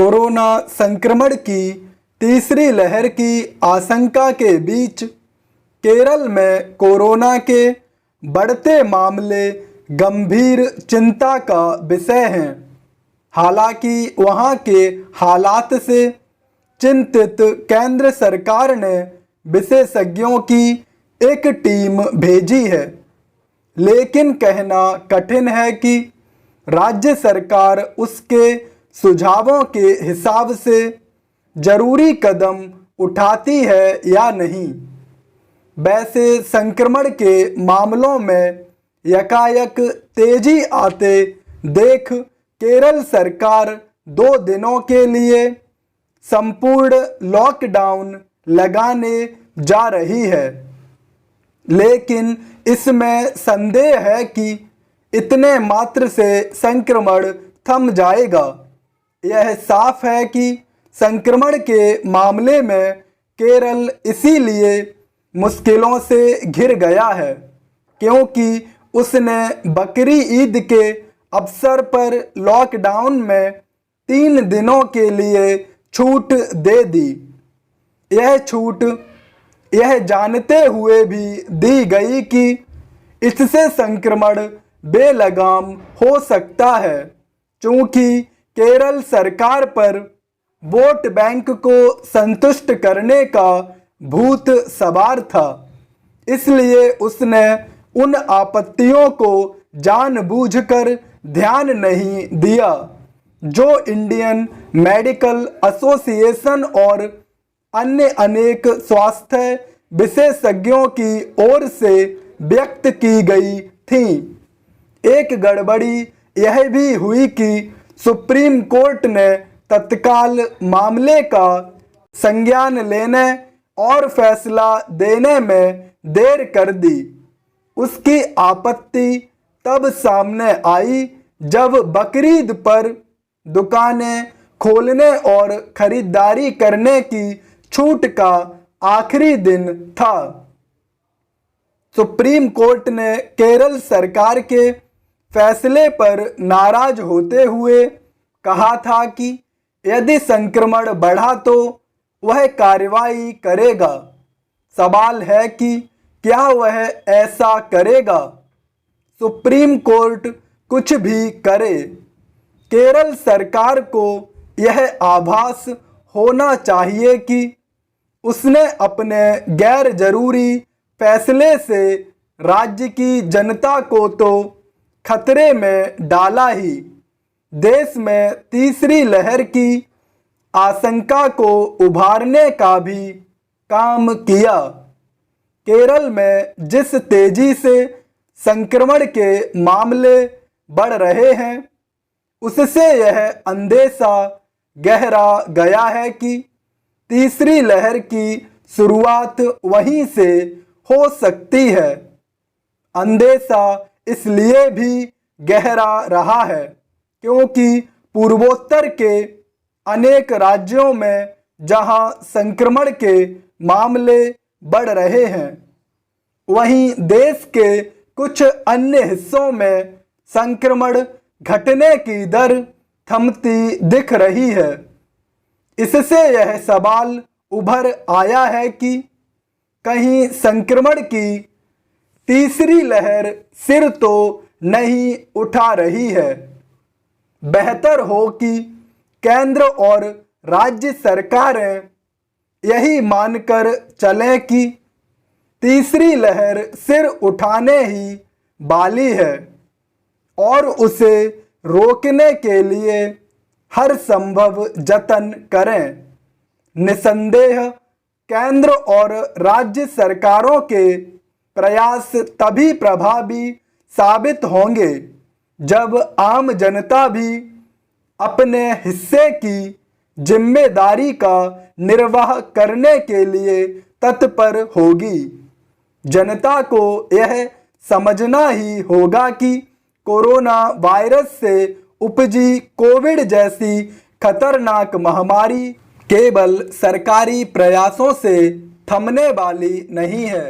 Corona संक्रमण की तीसरी लहर की आशंका के बीच केरल में कोरोना के बढ़ते मामले गंभीर चिंता का विषय हैं। हालांकि वहां के हालात से चिंतित केंद्र सरकार ने विशेषज्ञों की एक टीम भेजी है, लेकिन कहना कठिन है कि राज्य सरकार उसके सुझावों के हिसाब से जरूरी कदम उठाती है या नहीं। वैसे संक्रमण के मामलों में यकायक तेजी आते देख केरल सरकार 2 दिनों के लिए संपूर्ण लॉकडाउन लगाने जा रही है, लेकिन इसमें संदेह है कि इतने मात्र से संक्रमण थम जाएगा। यह साफ है कि संक्रमण के मामले में केरल इसीलिए मुश्किलों से घिर गया है क्योंकि उसने बकरी ईद के अवसर पर लॉकडाउन में 3 दिनों के लिए छूट दे दी। यह छूट यह जानते हुए भी दी गई कि इससे संक्रमण बेलगाम हो सकता है। चूंकि केरल सरकार पर वोट बैंक को संतुष्ट करने का भूत सवार था, इसलिए उसने उन आपत्तियों को जानबूझकर ध्यान नहीं दिया जो इंडियन मेडिकल एसोसिएशन और अन्य अनेक स्वास्थ्य विशेषज्ञों की ओर से व्यक्त की गई थी। एक गड़बड़ी यह भी हुई कि सुप्रीम कोर्ट ने तत्काल मामले का संज्ञान लेने और फैसला देने में देर कर दी। उसकी आपत्ति तब सामने आई जब बकरीद पर दुकानें खोलने और खरीदारी करने की छूट का आखिरी दिन था। सुप्रीम कोर्ट ने केरल सरकार के फैसले पर नाराज होते हुए कहा था कि यदि संक्रमण बढ़ा तो वह कार्रवाई करेगा। सवाल है कि क्या वह ऐसा करेगा। सुप्रीम कोर्ट कुछ भी करे, केरल सरकार को यह आभास होना चाहिए कि उसने अपने गैर जरूरी फैसले से राज्य की जनता को तो खतरे में डाला ही, देश में तीसरी लहर की आशंका को उभारने का भी काम किया। केरल में जिस तेजी से संक्रमण के मामले बढ़ रहे हैं, उससे यह अंदेशा गहरा गया है कि तीसरी लहर की शुरुआत वहीं से हो सकती है। अंदेशा इसलिए भी गहरा रहा है क्योंकि पूर्वोत्तर के अनेक राज्यों में जहां संक्रमण के मामले बढ़ रहे हैं, वहीं देश के कुछ अन्य हिस्सों में संक्रमण घटने की दर थमती दिख रही है। इससे यह सवाल उभर आया है कि कहीं संक्रमण की तीसरी लहर सिर तो नहीं उठा रही है। बेहतर हो कि केंद्र और राज्य सरकारें यही मानकर चलें कि तीसरी लहर सिर उठाने ही वाली है और उसे रोकने के लिए हर संभव जतन करें। निसंदेह केंद्र और राज्य सरकारों के प्रयास तभी प्रभावी साबित होंगे जब आम जनता भी अपने हिस्से की जिम्मेदारी का निर्वाह करने के लिए तत्पर होगी। जनता को यह समझना ही होगा कि कोरोना वायरस से उपजी कोविड जैसी खतरनाक महामारी केवल सरकारी प्रयासों से थमने वाली नहीं है।